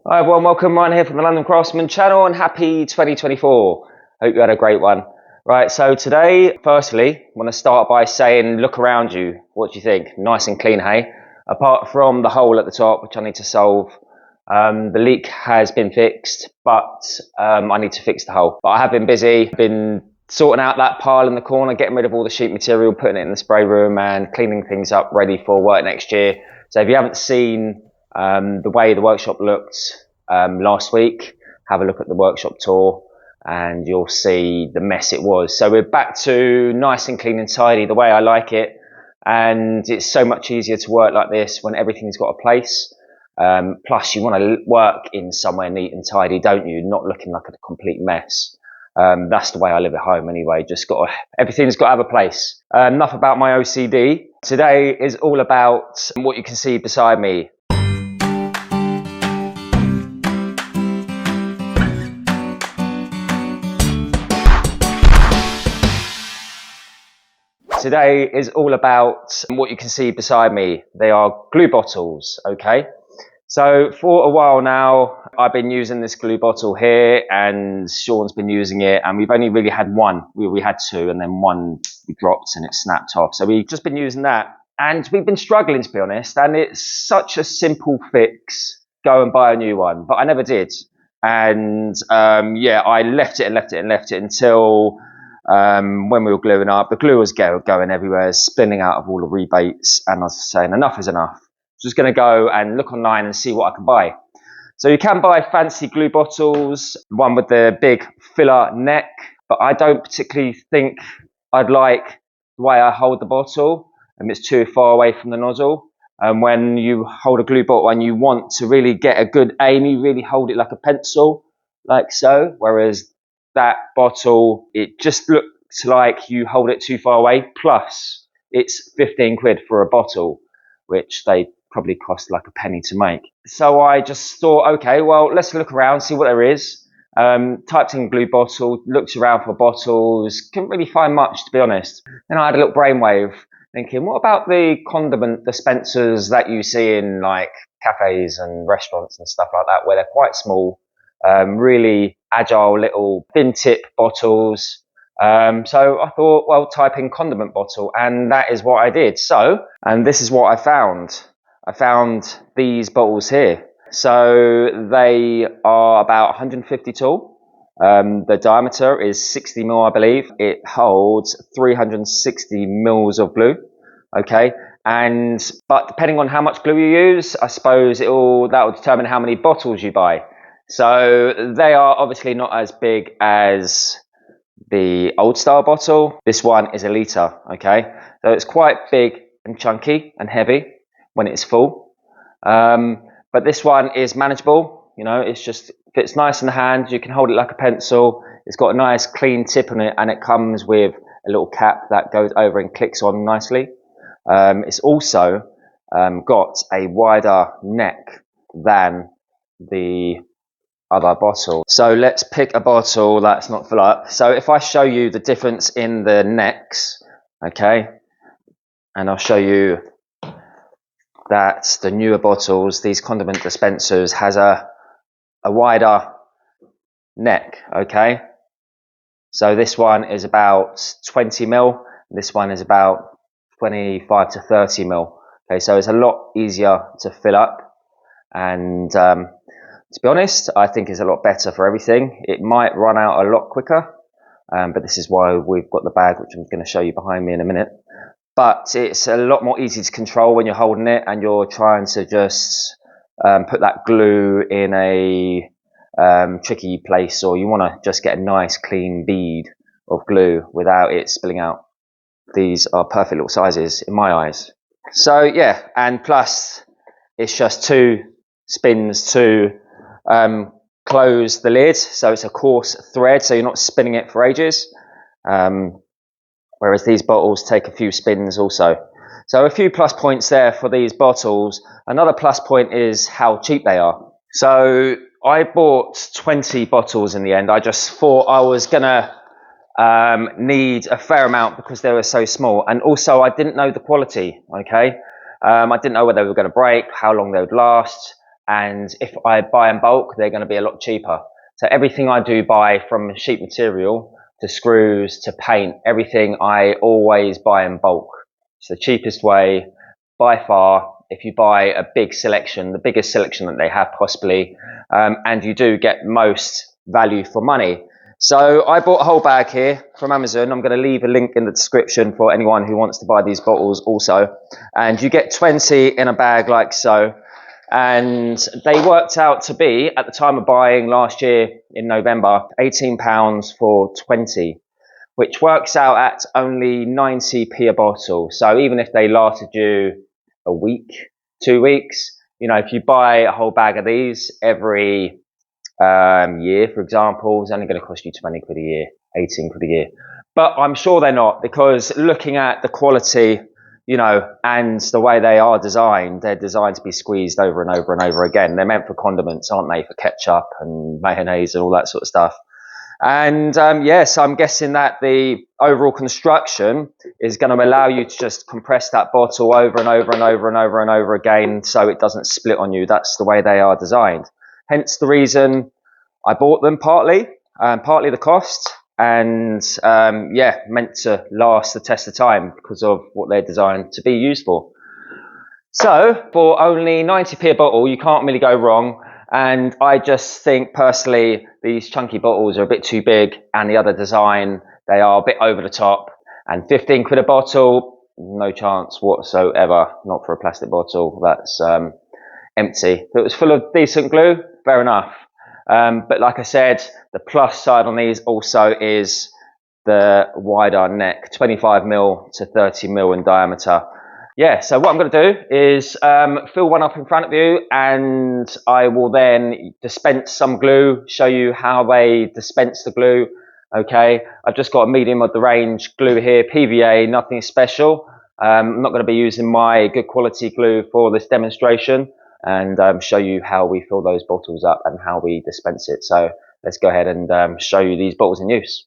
Hi everyone, welcome. Ryan here from the London Craftsman channel and happy 2024. Hope you had a great one. Right, so today, firstly, I want to start by saying look around you. What do you think? Nice and clean, hey? Apart from the hole at the top, which I need to solve. The leak has been fixed, but I need to fix the hole. But I have been busy, been sorting out that pile in the corner, getting rid of all the sheet material, putting it in the spray room and cleaning things up ready for work next year. So if you haven't seen the way the workshop looked last week, have a look at the workshop tour and you'll see the mess it was. So we're back to nice and clean and tidy the way I like it, and it's so much easier to work like this when everything's got a place. Plus you want to work in somewhere neat and tidy, don't you? Not looking like a complete mess. That's the way I live at home anyway. Everything's got to have a place. Enough about my OCD. Today is all about what you can see beside me. Today is all about what you can see beside me. They are glue bottles, okay? So for a while now, I've been using this glue bottle here and Sean's been using it, and we've only really had one. We had two and then one we dropped and it snapped off. So we've just been using that and we've been struggling, to be honest, and it's such a simple fix. Go and buy a new one, but I never did. And yeah, I left it until when we were gluing up. The glue was going everywhere, spinning out of all the rebates, and I was saying enough is enough. Just going to go and look online and see what I can buy. So you can buy fancy glue bottles, one with the big filler neck, but I don't particularly think I'd like the way I hold the bottle, and it's too far away from the nozzle. And when you hold a glue bottle and you want to really get a good aim, you really hold it like a pencil, like so. Whereas that bottle, it just looks like you hold it too far away. Plus, it's 15 quid for a bottle, which they probably cost like a penny to make. So I just thought, okay, well, let's look around, see what there is. Typed in glue bottle, looked around for bottles, couldn't really find much, to be honest. Then I had a little brainwave thinking, what about the condiment dispensers that you see in like cafes and restaurants and stuff like that, where they're quite small, really agile little thin tip bottles. So I thought, well, type in condiment bottle, and that is what I did. So, and this is what I found. I found these bottles here. So they are about 150 tall. The diameter is 60 mil, I believe. It holds 360 mils of glue. Okay. But depending on how much glue you use, I suppose that will determine how many bottles you buy. So they are obviously not as big as the old style bottle. This one is a litre, okay? So it's quite big and chunky and heavy when it's full. But this one is manageable, you know, it's just fits nice in the hand. You can hold it like a pencil. It's got a nice clean tip on it, and it comes with a little cap that goes over and clicks on nicely. It's also got a wider neck than the other bottle. So let's pick a bottle that's not full up. So if I show you the difference in the necks, okay, and I'll show you that the newer bottles, these condiment dispensers, has a wider neck, okay. So this one is about 20 mil, this one is about 25 to 30 mil. Okay, so it's a lot easier to fill up, and to be honest, I think it's a lot better for everything. It might run out a lot quicker, but this is why we've got the bag, which I'm going to show you behind me in a minute. But it's a lot more easy to control when you're holding it and you're trying to just put that glue in a tricky place, or you want to just get a nice clean bead of glue without it spilling out. These are perfect little sizes in my eyes. So yeah, and plus it's just 2 spins to close the lid, so it's a coarse thread, so you're not spinning it for ages. Whereas these bottles take a few spins also. So a few plus points there for these bottles. Another plus point is how cheap they are. So I bought 20 bottles in the end. I just thought I was gonna need a fair amount because they were so small, and also I didn't know the quality, okay. I didn't know whether they were going to break, how long they would last. and if I buy in bulk, they're going to be a lot cheaper. So everything I do buy, from sheet material to screws to paint, everything I always buy in bulk. It's the cheapest way by far. If you buy a big selection, the biggest selection that they have possibly, and you do get most value for money. So I bought a whole bag here from Amazon. I'm going to leave a link in the description for anyone who wants to buy these bottles also. And you get 20 in a bag like so. And they worked out to be, at the time of buying last year in November, £18 for 20, which works out at only 90p a bottle. So even if they lasted you a week, 2 weeks, you know, if you buy a whole bag of these every year, for example, it's only going to cost you 20 quid a year, 18 quid a year. But I'm sure they're not, because looking at the quality, you know, and the way they are designed, they're designed to be squeezed over and over and over again. They're meant for condiments, aren't they? For ketchup and mayonnaise and all that sort of stuff. And yes, I'm guessing that the overall construction is going to allow you to just compress that bottle over and over and over and over and over again, so it doesn't split on you. That's the way they are designed. Hence the reason I bought them, partly the cost, and yeah, meant to last the test of time because of what they're designed to be used for. So for only 90p a bottle, you can't really go wrong. And I just think personally, these chunky bottles are a bit too big, and the other design, they are a bit over the top. And 15 quid a bottle, no chance whatsoever, not for a plastic bottle that's empty. If it was full of decent glue, fair enough. But like I said, the plus side on these also is the wider neck, 25mm to 30mm in diameter. Yeah, so what I'm going to do is fill one up in front of you, and I will then dispense some glue, show you how they dispense the glue. Okay, I've just got a medium of the range glue here, PVA, nothing special. I'm not going to be using my good quality glue for this demonstration, and show you how we fill those bottles up and how we dispense it. So let's go ahead and show you these bottles in use.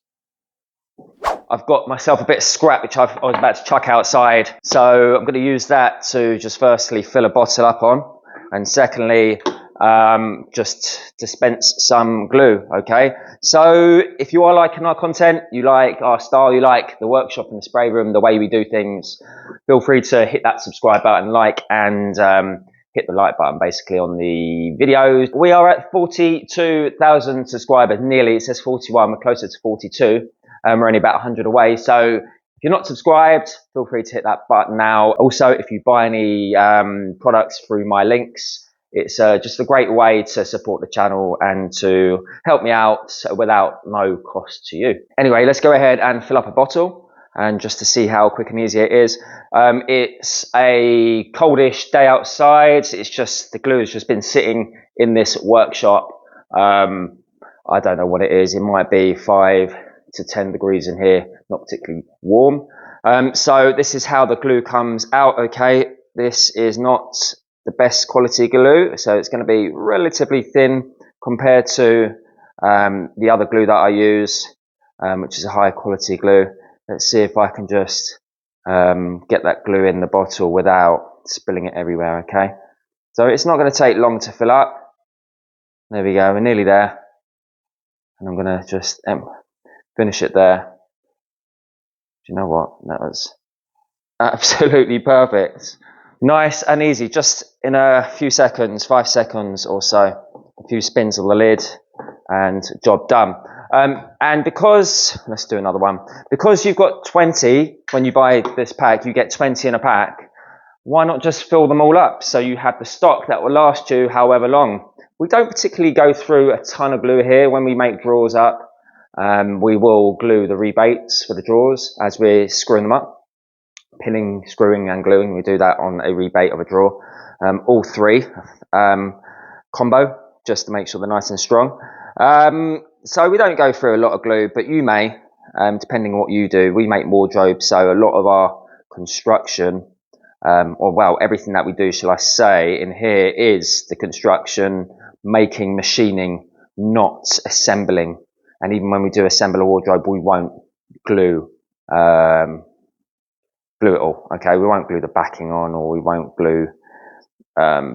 I've got myself a bit of scrap which I was about to chuck outside, so I'm going to use that to just firstly fill a bottle up on, and secondly just dispense some glue. Okay, so if you are liking our content, you like our style, you like the workshop and the spray room, the way we do things, feel free to hit that subscribe button, like, and hit the like button basically on the videos. We are at 42,000 subscribers, nearly. It says 41, we're closer to 42. We're only about 100 away. So if you're not subscribed, feel free to hit that button now. Also, if you buy any products through my links, it's just a great way to support the channel and to help me out without no cost to you. Anyway, let's go ahead and fill up a bottle, and just to see how quick and easy it is. It's a coldish day outside. It's just, the glue has just been sitting in this workshop. I don't know what it is. It might be 5 to 10 degrees in here, not particularly warm. So this is how the glue comes out. Okay, this is not the best quality glue, so it's going to be relatively thin compared to the other glue that I use, which is a high quality glue. Let's see if I can just get that glue in the bottle without spilling it everywhere. Okay, so it's not going to take long to fill up. There we go, we're nearly there, and I'm going to just finish it there. Do you know what? That was absolutely perfect. Nice and easy, just in a few seconds, 5 seconds or so. A few spins of the lid and job done. And because, let's do another one. Because you've got 20, when you buy this pack, you get 20 in a pack. Why not just fill them all up so you have the stock that will last you however long? We don't particularly go through a ton of glue here when we make drawers up. We will glue the rebates for the drawers as we're screwing them up. Pinning, screwing and gluing, we do that on a rebate of a drawer. All three combo, just to make sure they're nice and strong. So we don't go through a lot of glue, but you may, depending on what you do. We make wardrobes, so a lot of our construction, or well, everything that we do, shall I say, in here is the construction, making, machining, not assembling. And even when we do assemble a wardrobe, we won't glue it all. Okay, we won't glue the backing on, or we won't glue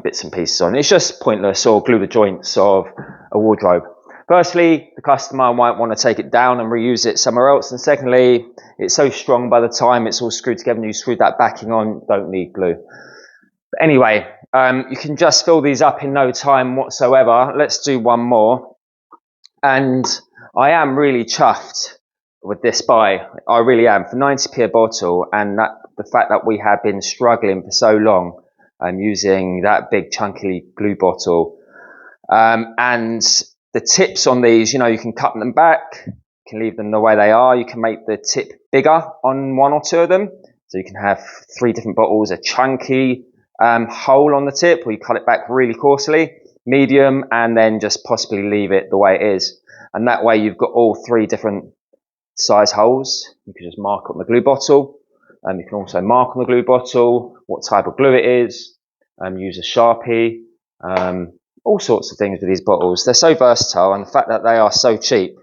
bits and pieces on. It's just pointless, or glue the joints of a wardrobe. Firstly, the customer might want to take it down and reuse it somewhere else. And secondly, it's so strong by the time it's all screwed together and you screw that backing on, don't need glue. But anyway, you can just fill these up in no time whatsoever. Let's do one more. And I am really chuffed with this buy. I really am. For 90p a bottle, and the fact that we have been struggling for so long using that big chunky glue bottle. And the tips on these, you can cut them back, you can leave them the way they are. You can make the tip bigger on one or two of them. So you can have 3 different bottles, a chunky hole on the tip, or you cut it back really coarsely, medium, and then just possibly leave it the way it is. And that way you've got all 3 different size holes. You can just mark on the glue bottle. You can also mark on the glue bottle what type of glue it is, use a Sharpie, all sorts of things with these bottles. They're so versatile, and the fact that they are so cheap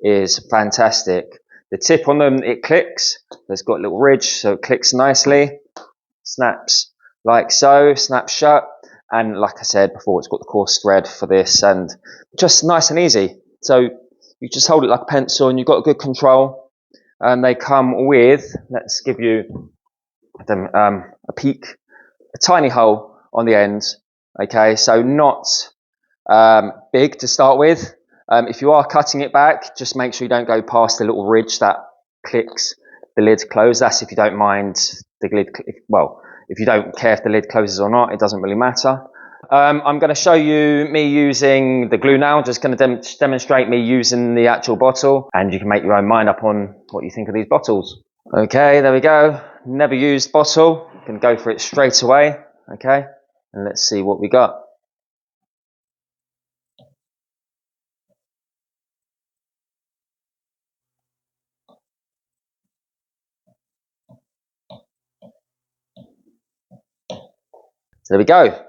is fantastic. The tip on them, it clicks. There's got a little ridge, so it clicks nicely, snaps like so, snaps shut. And like I said before, it's got the coarse thread for this, and just nice and easy. So you just hold it like a pencil and you've got good control. And they come with, let's give you a peek, a tiny hole on the end. Okay, so not big to start with. If you are cutting it back, just make sure you don't go past the little ridge that clicks the lid closed. That's if you don't mind the lid, well, if you don't care if the lid closes or not, it doesn't really matter. I'm going to show you me using the glue now. Just going to demonstrate me using the actual bottle, and you can make your own mind up on what you think of these bottles. Okay, there we go. Never used bottle. You can go for it straight away. Okay, and let's see what we got. So there we go.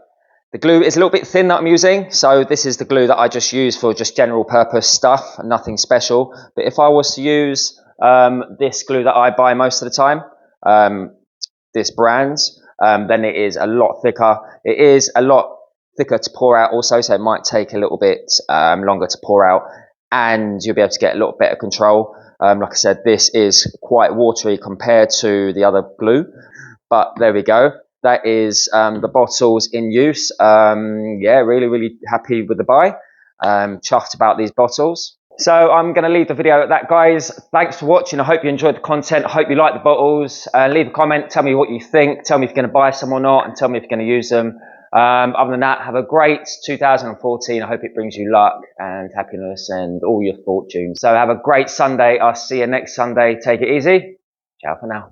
The glue is a little bit thin that I'm using, so this is the glue that I just use for just general purpose stuff, nothing special. But if I was to use this glue that I buy most of the time, this brand's, then it is a lot thicker. It is a lot thicker to pour out also, so it might take a little bit longer to pour out, and you'll be able to get a lot better control. Like I said, this is quite watery compared to the other glue, but there we go. That is the bottles in use. Yeah, really happy with the buy. Chuffed about these bottles. So I'm going to leave the video at that, guys. Thanks for watching. I hope you enjoyed the content. I hope you like the bottles. Leave a comment. Tell me what you think. Tell me if you're going to buy some or not, and tell me if you're going to use them. Other than that, have a great 2014. I hope it brings you luck and happiness and all your fortunes. So have a great Sunday. I'll see you next Sunday. Take it easy. Ciao for now.